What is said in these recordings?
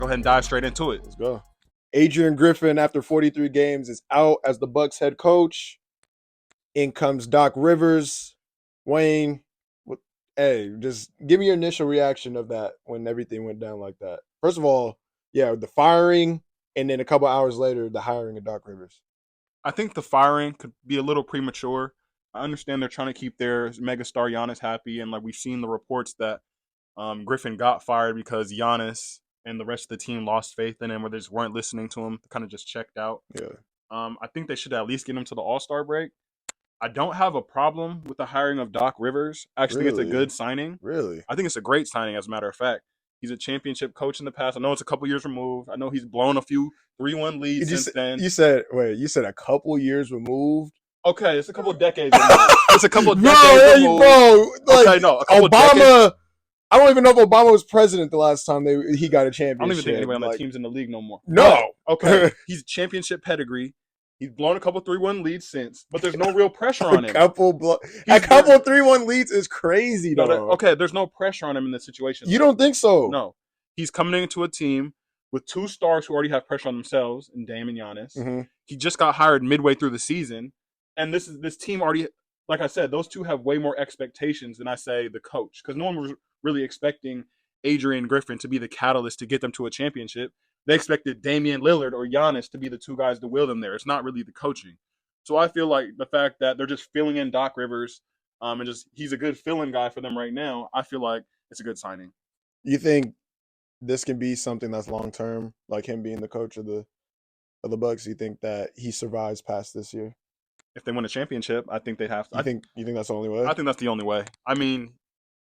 go ahead and dive straight into it. Let's go. Adrian Griffin, after 43 games, is out as the Bucks head coach. In comes Doc Rivers. Wayne, hey, just give me your initial reaction of that when everything went down like that. First of all, yeah, the firing, and then a couple hours later, the hiring of Doc Rivers. I think the firing could be a little premature. I understand they're trying to keep their megastar Giannis happy, and like we've seen the reports that Griffin got fired because Giannis and the rest of the team lost faith in him, or they just weren't listening to him, kind of just checked out. Yeah. I think they should at least get him to the All Star break. I don't have a problem with the hiring of Doc Rivers. I actually think it's a Really? good signing. Really? I think it's a great signing, as a matter of fact. He's a championship coach in the past. I know it's a couple years removed. I know he's blown a few 3-1 You leads since just then. you said a couple years removed. Okay, it's a couple decades removed. It's a couple bro, decades removed. bro, like Okay, no, a couple Obama. decades. I don't even know if Obama was president the last time he got a championship. I don't even think anybody on that team's in the league no more. No. But, okay, he's championship pedigree. He's blown a couple 3-1 leads since, but there's no real pressure on him. A couple 3-1 leads is crazy, though. Okay, there's no pressure on him in this situation. You don't think so? No. He's coming into a team with two stars who already have pressure on themselves, and Dame and Giannis. Mm-hmm. He just got hired midway through the season, and this team already, like I said, those two have way more expectations than I say the coach, because no one was really expecting Adrian Griffin to be the catalyst to get them to a championship. They expected Damian Lillard or Giannis to be the two guys to will them there. It's not really the coaching. So I feel like the fact that they're just filling in Doc Rivers, and just he's a good fill-in guy for them right now, I feel like it's a good signing. You think this can be something that's long term, like him being the coach of the Bucks? You think that he survives past this year? If they win a championship, I think they have to. You think that's the only way? I think that's the only way. I mean,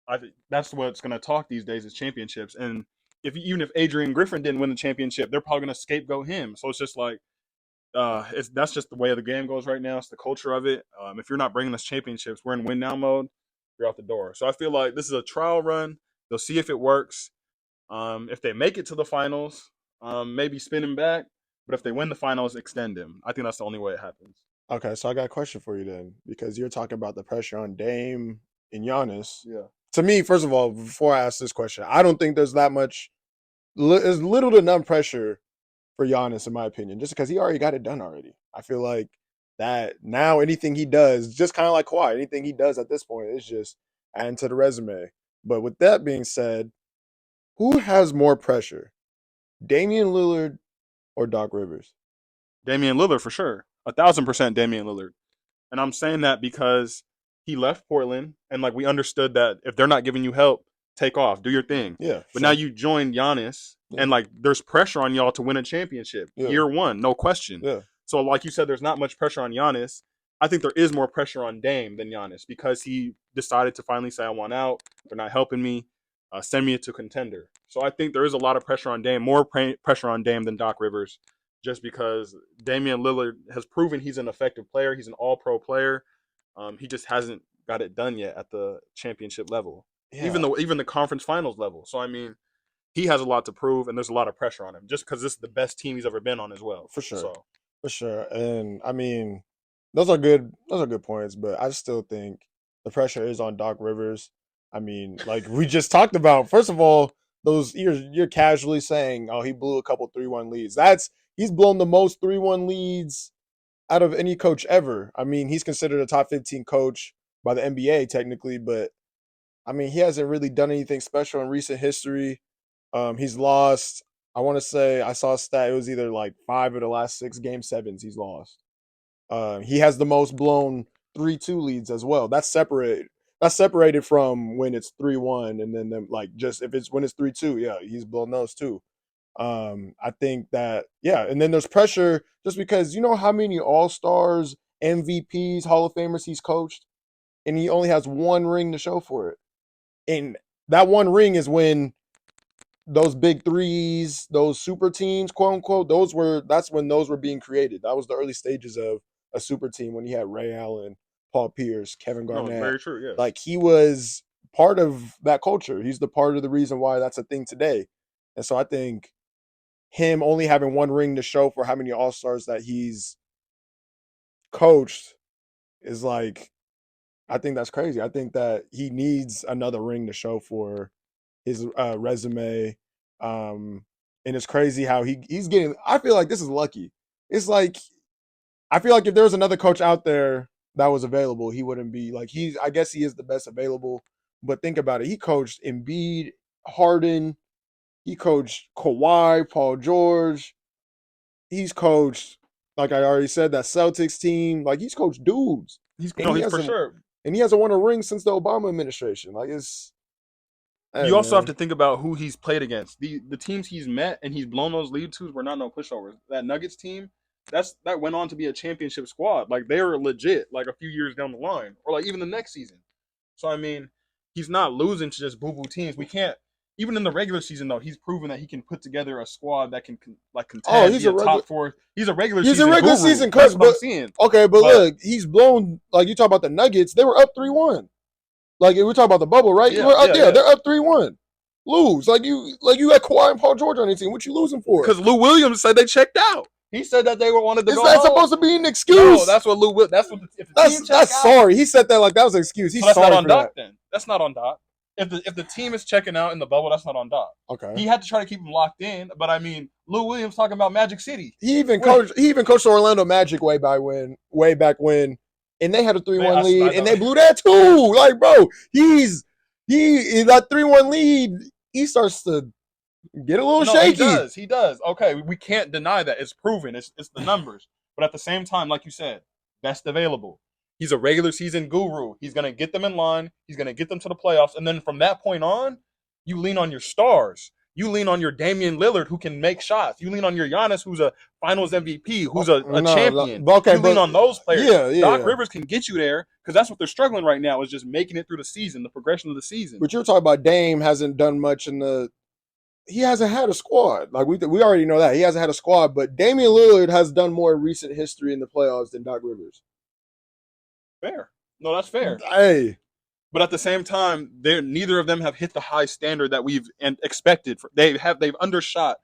I think that's what's going to talk these days is championships. And even if Adrian Griffin didn't win the championship, they're probably going to scapegoat him. So it's just like that's just the way the game goes right now. It's the culture of it. If you're not bringing us championships, we're in win now mode. You're out the door. So I feel like this is a trial run. They'll see if it works. If they make it to the finals, maybe spin him back. But if they win the finals, extend him. I think that's the only way it happens. Okay, so I got a question for you then, because you're talking about the pressure on Dame and Giannis. Yeah. To me, first of all, before I ask this question, I don't think there's that much, there's little to none pressure for Giannis, in my opinion, just because he already got it done already. I feel like that now anything he does, just kind of like Kawhi, anything he does at this point is just adding to the resume. But with that being said, who has more pressure, Damian Lillard or Doc Rivers? Damian Lillard for sure. 1,000% Damian Lillard. And I'm saying that because he left Portland and like we understood that if they're not giving you help, take off, do your thing. Yeah. But now you join Giannis and like there's pressure on y'all to win a championship. Year one, no question. Yeah. So like you said, there's not much pressure on Giannis. I think there is more pressure on Dame than Giannis because he decided to finally say, I want out. They're not helping me. Send me to contender. So I think there is a lot of pressure on Dame, more pressure on Dame than Doc Rivers, just because Damian Lillard has proven he's an effective player. He's an all-pro player. He just hasn't got it done yet at the championship level, even the conference finals level. So I mean, he has a lot to prove, and there's a lot of pressure on him just because this is the best team he's ever been on as well. For sure, So. For sure. And I mean, those are good points, but I still think the pressure is on Doc Rivers. I mean, like we just talked about, first of all, those you're casually saying, oh, he blew a couple 3-1 leads. He's blown the most 3-1 leads out of any coach ever. I mean, he's considered a top 15 coach by the NBA technically, but I mean, he hasn't really done anything special in recent history. He's lost, I want to say, I saw a stat, it was either like 5 of the last 6 game 7s he's lost. He has the most blown 3-2 leads as well. That's separated from when it's 3-1, and then them, like just if it's when it's 3-2, yeah, he's blown those too. I think that, yeah, and then there's pressure just because you know how many All-Stars, MVPs, Hall of Famers he's coached, and he only has one ring to show for it. And that one ring is when those big threes, those super teams, quote unquote, that's when those were being created. That was the early stages of a super team when he had Ray Allen, Paul Pierce, Kevin Garnett. No, very true, yeah. Like he was part of that culture. He's the part of the reason why that's a thing today. And so I think him only having one ring to show for how many All-Stars that he's coached is like, I think that's crazy. I think that he needs another ring to show for his resume. and it's crazy how he's getting. I feel like this is lucky. It's like I feel like if there was another coach out there that was available, he wouldn't be like he's. I guess he is the best available. But think about it. He coached Embiid, Harden. He coached Kawhi, Paul George. He's coached, like I already said, that Celtics team. Like he's coached dudes, and he He's for hasn't sure. and he hasn't won a ring since the Obama administration. Like it's, hey You also have man, to think about who he's played against. The teams he's met and he's blown those lead twos were not no pushovers. That Nuggets team, that went on to be a championship squad. Like they were legit. Like a few years down the line, or like even the next season. So I mean, he's not losing to just boo boo teams. We can't. Even in the regular season, though, he's proven that he can put together a squad that can like oh, contend, be a top four. He's a regular he's a season regular guru. season That's coach, what I'm but seeing. okay, but But look, he's blown. Like you talk about the Nuggets, they were up 3-1. Like we're talking about the bubble, right? yeah, We're up, yeah, yeah, yeah. they're up 3-1. Lose like you got Kawhi and Paul George on your team. What you losing for? Because Lou Williams said they checked out. He said that they wanted to Is go that home. supposed to be an excuse? No, that's what Lou. That's what if the team check That's out, sorry. He said that like that was an excuse. He's so that's sorry not on for Doc. that. Then that's not on Doc. If the team is checking out in the bubble, that's not on Doc. Okay. He had to try to keep him locked in, but I mean, Lou Williams talking about Magic City. He even coached the Orlando Magic way back when, and they had a 3-1 lead, and they blew that too. Like, bro, he in that 3-1 lead, he starts to get a little shaky. He does. Okay, we can't deny that. It's proven. It's the numbers. But at the same time, like you said, best available. He's a regular season guru. He's gonna get them in line. He's gonna get them to the playoffs, and then from that point on, you lean on your stars. You lean on your Damian Lillard, who can make shots. You lean on your Giannis, who's a Finals MVP, who's a champion. Okay, you lean on those players. Yeah. Doc Rivers can get you there because that's what they're struggling right now is just making it through the season, the progression of the season. But you're talking about Dame hasn't done much he hasn't had a squad. Like we already know that. He hasn't had a squad, but Damian Lillard has done more in recent history in the playoffs than Doc Rivers. Fair. No, that's fair. Hey. But at the same time, neither of them have hit the high standard that we've expected. They've undershot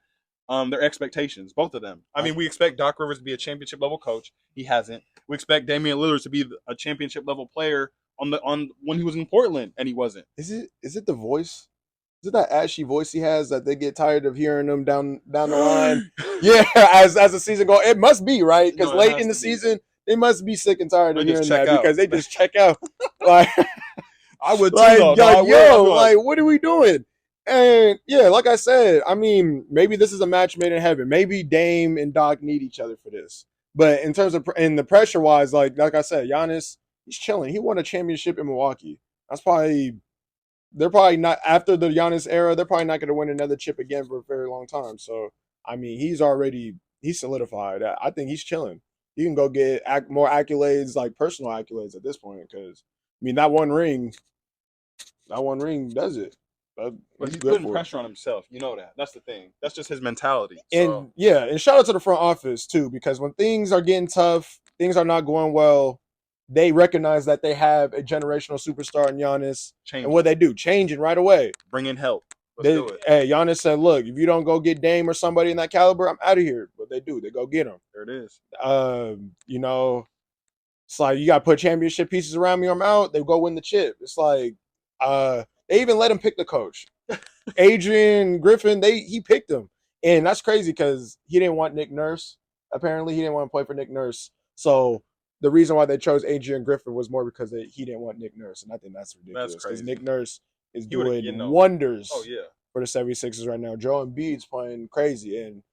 their expectations, both of them. I mean, we expect Doc Rivers to be a championship level coach. He hasn't. We expect Damian Lillard to be a championship level player on when he was in Portland, and he wasn't. Is it the voice? Is it that ashy voice he has that they get tired of hearing him down the line? Yeah, as the season goes, it must be right because late in the season they must be sick and tired of hearing that because they just check out. Like I would too, like, though. like what are we doing? And yeah, like I said, I mean, maybe this is a match made in heaven. Maybe Dame and Doc need each other for this. But in terms of in the pressure wise, like I said, Giannis, he's chilling. He won a championship in Milwaukee. They're probably not after the Giannis era. They're probably not going to win another chip again for a very long time. So I mean, he's solidified. I think he's chilling. He can go get more accolades, like personal accolades at this point. Because I mean, that one ring does it. But he's putting pressure on himself. You know that. That's the thing. That's just his mentality. And yeah, and shout out to the front office too, because when things are getting tough, things are not going well, they recognize that they have a generational superstar in Giannis. And what they do, changing right away. Bring in help. Let's do it. Hey, Giannis said, look, if you don't go get Dame or somebody in that caliber, I'm out of here. What they do, they go get him. There it is. You know, it's like you got to put championship pieces around me or I'm out. They go win the chip. It's like, they even let him pick the coach. Adrian Griffin, he picked him. And that's crazy because he didn't want Nick Nurse. Apparently, he didn't want to play for Nick Nurse. So the reason why they chose Adrian Griffin was more because he didn't want Nick Nurse. And I think that's ridiculous. That's crazy. Nick Nurse is doing wonders for the 76ers right now. Joel Embiid's playing crazy. And